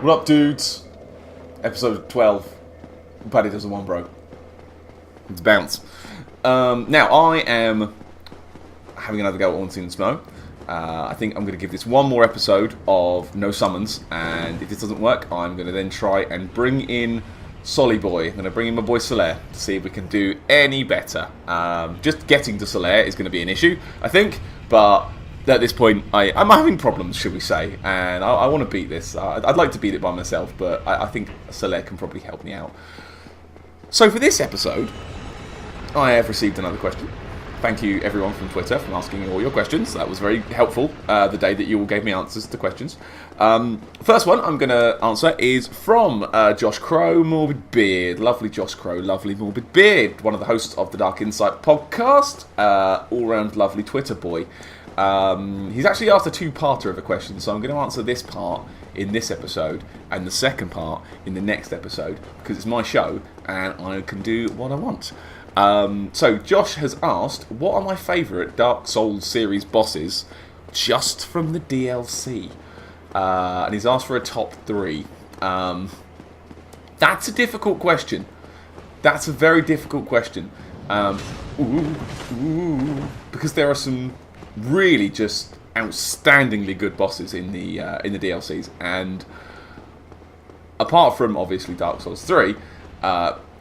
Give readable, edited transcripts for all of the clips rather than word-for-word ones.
What up, dudes? Episode 12. Paddy does the one, bro. It's bounce. Now, I am having another go at Haunting in the Snow. I think I'm going to give this one more episode of no summons, and if this doesn't work, I'm going to then try and bring in Solly Boy. I'm going to bring in my boy Solaire to see if we can do any better. Just getting to Solaire is going to be an issue, I think, but at this point, I'm having problems, should we say, and I want to beat this. I'd like to beat it by myself, but I think Solaire can probably help me out. So for this episode, I have received another question. Thank you, everyone from Twitter, for asking all your questions. That was very helpful the day that you all gave me answers to questions. First one I'm going to answer is from Josh Crowe, Morbid Beard. Lovely Josh Crowe, lovely Morbid Beard. One of the hosts of the Dark Insight podcast. All-round lovely Twitter boy. He's actually asked a two-parter of a question, so I'm going to answer this part in this episode and the second part in the next episode, because it's my show and I can do what I want. So Josh has asked, what are my favourite Dark Souls series bosses just from the DLC? And he's asked for a top 3. That's a difficult question. That's a very difficult question. Because there are some really just outstandingly good bosses in the DLCs, and apart from obviously Dark Souls 3,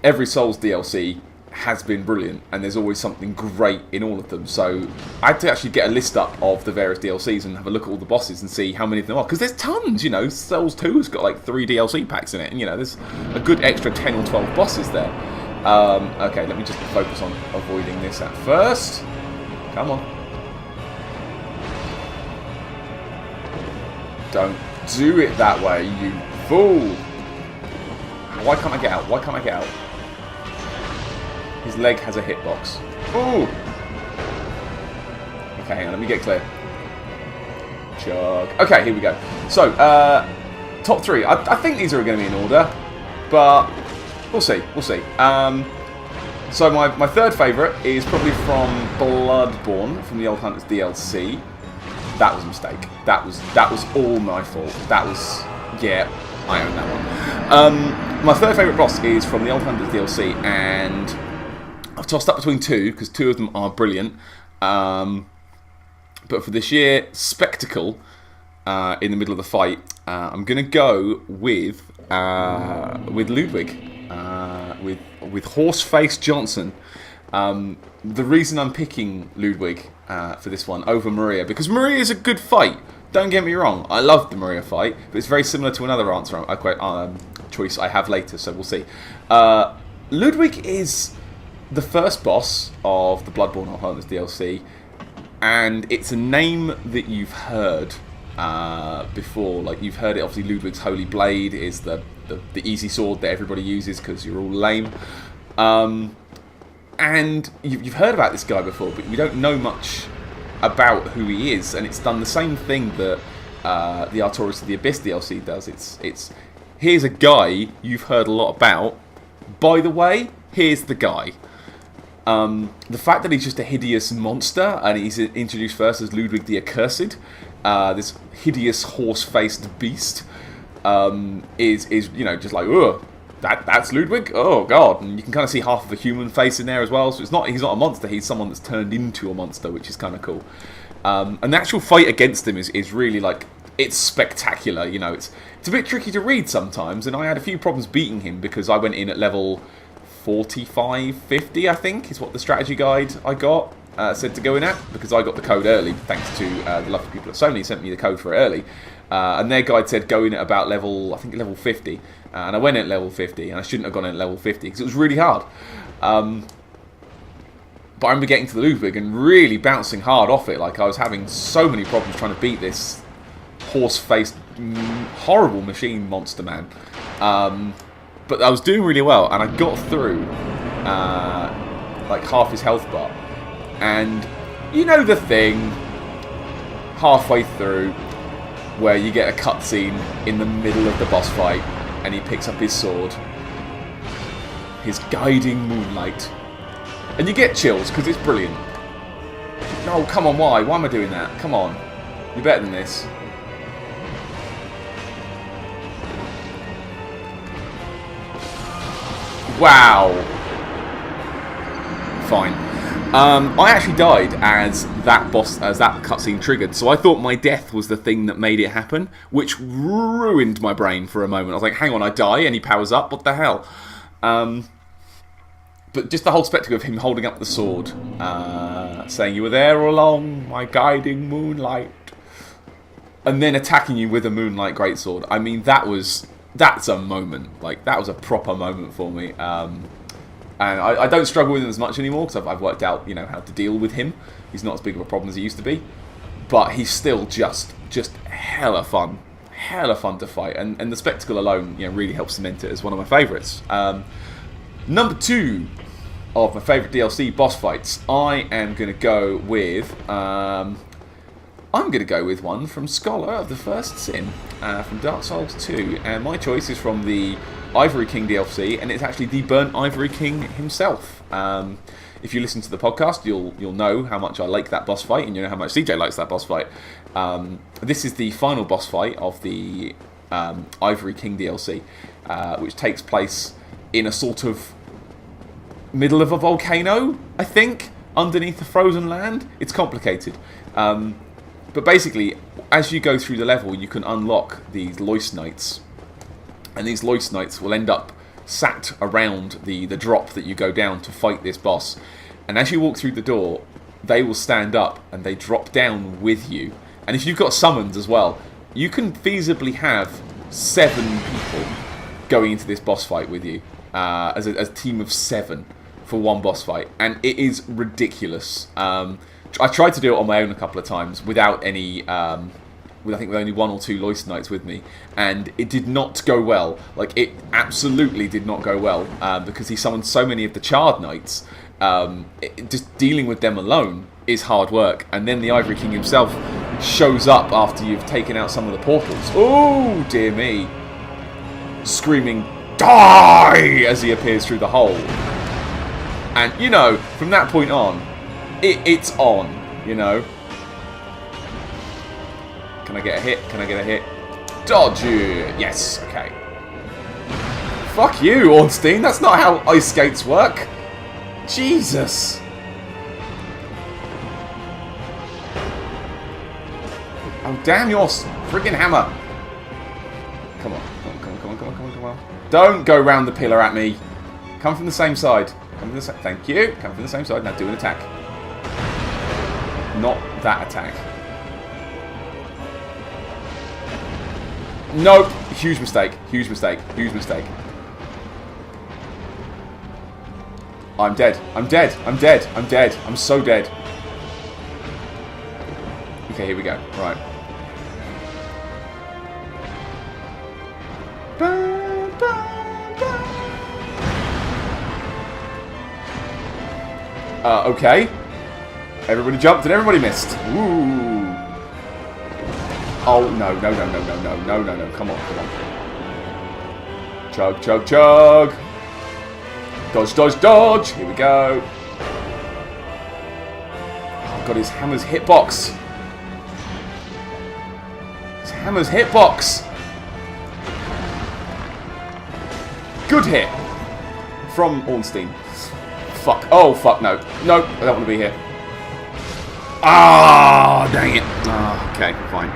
every Souls DLC has been brilliant, and there's always something great in all of them. So I had to actually get a list up of the various DLCs and have a look at all the bosses and see how many of them are, because there's tons. You know, Souls 2's got like 3 DLC packs in it, and you know, there's a good extra 10 or 12 bosses there. Okay, let me just focus on avoiding this at first. Come on. Don't do it that way, you fool! Why can't I get out? Why can't I get out? His leg has a hitbox. Ooh! Okay, hang on, let me get clear. Chug. Okay, here we go. So, top 3. I think these are going to be in order, but we'll see. We'll see. So my third favourite is probably from Bloodborne, from the Old Hunters DLC. That was a mistake. That was all my fault. That was, yeah, I own that one. My third favourite boss is from the Old Hunters DLC, and I've tossed up between 2 because 2 of them are brilliant. But for this year, Spectacle in the middle of the fight, I'm gonna go with Ludwig, with Horseface Johnson. The reason I'm picking Ludwig for this one over Maria, because Maria is a good fight. Don't get me wrong, I love the Maria fight, but it's very similar to another choice I have later, so we'll see. Ludwig is the first boss of the Bloodborne Old Hunters DLC, and it's a name that you've heard before. Like, you've heard it, obviously. Ludwig's Holy Blade is the easy sword that everybody uses because you're all lame. And you've heard about this guy before, but you don't know much about who he is. And it's done the same thing that the Artorias of the Abyss DLC does. It's here's a guy you've heard a lot about. By the way, here's the guy. The fact that he's just a hideous monster, and he's introduced first as Ludwig the Accursed, this hideous horse-faced beast, is you know, just like, ugh. That's Ludwig? Oh god. And you can kind of see half of a human face in there as well. So he's not a monster, he's someone that's turned into a monster, which is kind of cool. And the actual fight against him is really, like, it's spectacular. You know, it's a bit tricky to read sometimes, and I had a few problems beating him because I went in at level 45, 50, I think, is what the strategy guide I got said to go in at, because I got the code early, thanks to the lovely people at Sony sent me the code for it early. And their guide said go in at about level 50. And I went in at level 50, and I shouldn't have gone in at level 50, because it was really hard. But I remember getting to the Ludwig and really bouncing hard off it. Like, I was having so many problems trying to beat this horse-faced, horrible machine monster man. But I was doing really well, and I got through like half his health bar. And you know the thing, halfway through, where you get a cutscene in the middle of the boss fight, and he picks up his sword, his guiding moonlight, and you get chills because it's brilliant. No, come on, why? Why am I doing that? Come on, you're better than this. Wow. Fine. I actually died as that cutscene triggered, so I thought my death was the thing that made it happen, which ruined my brain for a moment. I was like, hang on, I die and he powers up? What the hell? But just the whole spectacle of him holding up the sword, saying, "You were there all along, my guiding moonlight," and then attacking you with a moonlight greatsword. I mean, that's a moment. Like, that was a proper moment for me. And I don't struggle with him as much anymore because I've worked out, how to deal with him. He's not as big of a problem as he used to be, but he's still just hella fun to fight, and the spectacle alone, really helps cement it as one of my favourites. Number 2 of my favourite DLC boss fights, I am going to go with one from Scholar of the First Sin, from Dark Souls 2, and my choice is from the Ivory King DLC, and it's actually the Burnt Ivory King himself. If you listen to the podcast, you'll know how much I like that boss fight, and you know how much CJ likes that boss fight. This is the final boss fight of the Ivory King DLC, which takes place in a sort of middle of a volcano, I think, underneath the frozen land. It's complicated. But basically, as you go through the level, you can unlock these Loist Knights. And these Loist Knights will end up sat around the drop that you go down to fight this boss. And as you walk through the door, they will stand up and they drop down with you. And if you've got summons as well, you can feasibly have 7 people going into this boss fight with you. As a team of 7 for one boss fight. And it is ridiculous. I tried to do it on my own a couple of times without any... with only 1 or 2 Loist Knights with me, and it did not go well. Like, it absolutely did not go well, because he summoned so many of the Charred Knights. Just dealing with them alone is hard work, and then the Ivory King himself shows up after you've taken out some of the portals. Oh, dear me. Screaming, "Die!" as he appears through the hole. And, from that point on, it's on, Can I get a hit? Can I get a hit? Dodge! Yes, okay. Fuck you, Ornstein. That's not how ice skates work. Jesus. Oh, damn your friggin' hammer. Come on. Come on. Don't go round the pillar at me. Come from the same side. Thank you. Come from the same side. Now do an attack. Not that attack. Nope. Huge mistake. I'm dead. I'm so dead. Okay, here we go. Right. Okay. Everybody jumped and everybody missed. Ooh. Oh, no. Come on. Chug. Dodge. Here we go. Oh, God, his hammer's hitbox. Good hit. From Ornstein. Fuck. Oh, fuck, no. No, I don't want to be here. Ah, dang it. Ah, okay, fine.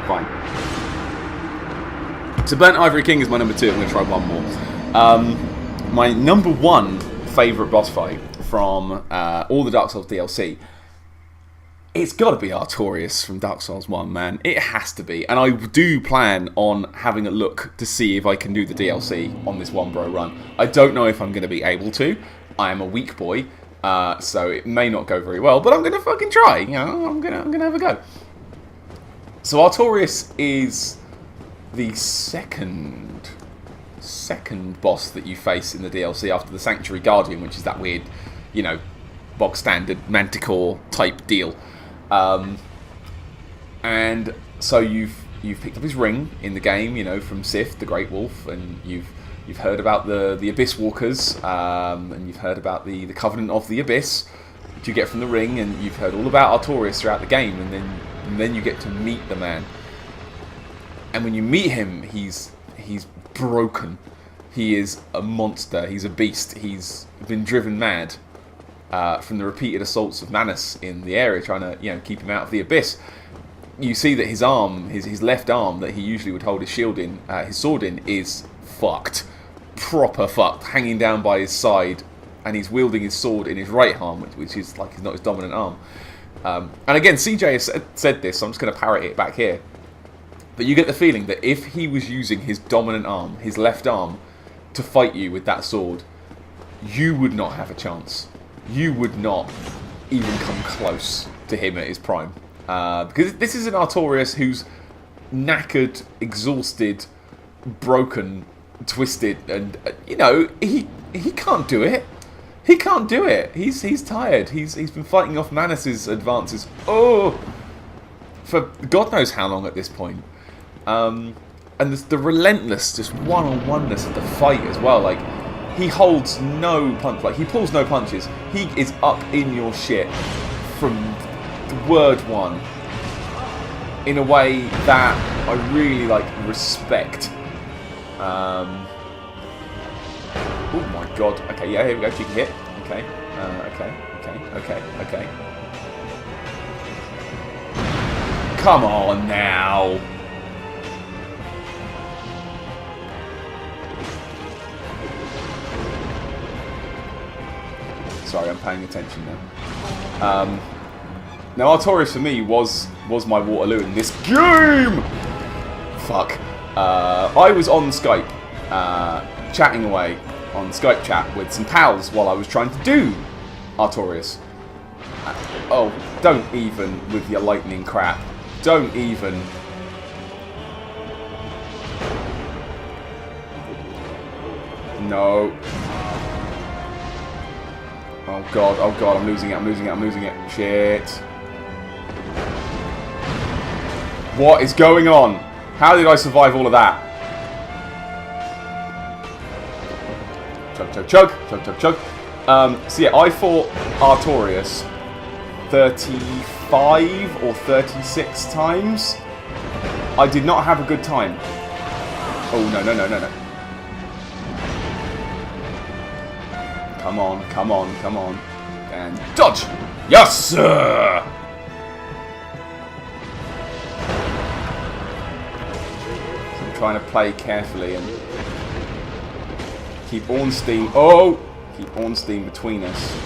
So Burnt Ivory King is my number 2. I'm going to try one more. My number 1 favourite boss fight from all the Dark Souls DLC, it's got to be Artorias from Dark Souls 1, man. It has to be. And I do plan on having a look to see if I can do the DLC on this one bro run. I don't know if I'm going to be able to. I am a weak boy. So it may not go very well, but I'm going to fucking try. I'm going to have a go. So Artorias is the second boss that you face in the DLC after the Sanctuary Guardian, which is that weird, bog standard Manticore type deal. And so you've picked up his ring in the game, from Sith, the Great Wolf, and you've heard about the Abyss Walkers, and you've heard about the Covenant of the Abyss, which you get from the ring, and you've heard all about Artorias throughout the game, and then you get to meet the man. And when you meet him, he's broken. he is a monster. He's a beast. He's been driven mad from the repeated assaults of Manus in the area, trying to keep him out of the abyss. You see that his arm, his left arm that he usually would hold his shield in, his sword in, is fucked, proper fucked, hanging down by his side, and he's wielding his sword in his right arm, which is like not his dominant arm. And again, CJ has said this, so I'm just going to parrot it back here. But you get the feeling that if he was using his dominant arm, his left arm, to fight you with that sword, you would not have a chance. You would not even come close to him at his prime. Because this is an Artorias who's knackered, exhausted, broken, twisted, and, he can't do it. He can't do it. He's tired. He's been fighting off Manus's advances. For God knows how long at this point. And there's the relentless, just one-on-oneness of the fight as well. Like, he holds no punch. Like, he pulls no punches. He is up in your shit from word one in a way that I really respect. Oh my god. Okay, yeah, here we go. Cheeky hit. Okay. Okay. Come on now. Sorry, I'm paying attention now. Now, Artorias for me was my Waterloo in this game. Fuck. I was on Skype, chatting away on Skype chat with some pals while I was trying to do Artorias. Oh, don't even with your lightning crap. Don't even. No. Oh god, I'm losing it. Shit. What is going on? How did I survive all of that? Chug. So yeah, I fought Artorias 35 or 36 times. I did not have a good time. Oh, no. Come on. And dodge! Yes, sir! So I'm trying to play carefully and keep Ornstein. Keep Ornstein between us.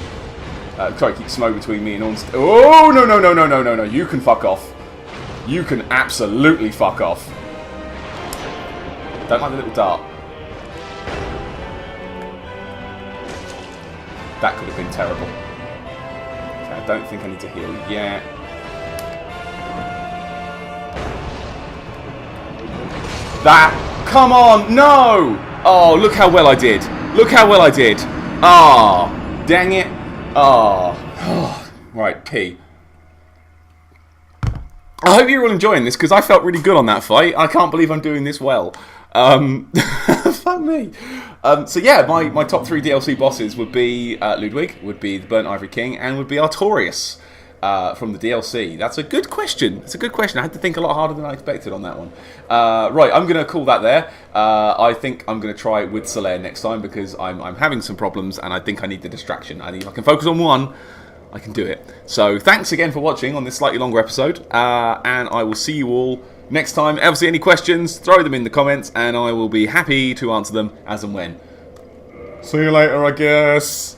Keep smoke between me and Ornstein. Oh, no. You can fuck off. You can absolutely fuck off. Don't like the little dart. That could have been terrible. Okay, I don't think I need to heal yet. Come on, no! Oh, look how well I did. Ah, dang it. Right, P. I hope you're all enjoying this, because I felt really good on that fight. I can't believe I'm doing this well. Fuck me. So yeah, my top 3 DLC bosses would be Ludwig, would be the Burnt Ivory King, and would be Artorias from the DLC. That's a good question. I had to think a lot harder than I expected on that one. Right, I'm going to call that there. I think I'm going to try it with Solaire next time, because I'm having some problems, and I think I need the distraction. And if I can focus on one, I can do it. So thanks again for watching on this slightly longer episode, and I will see you all next time. Obviously, any questions, throw them in the comments, and I will be happy to answer them as and when. See you later, I guess.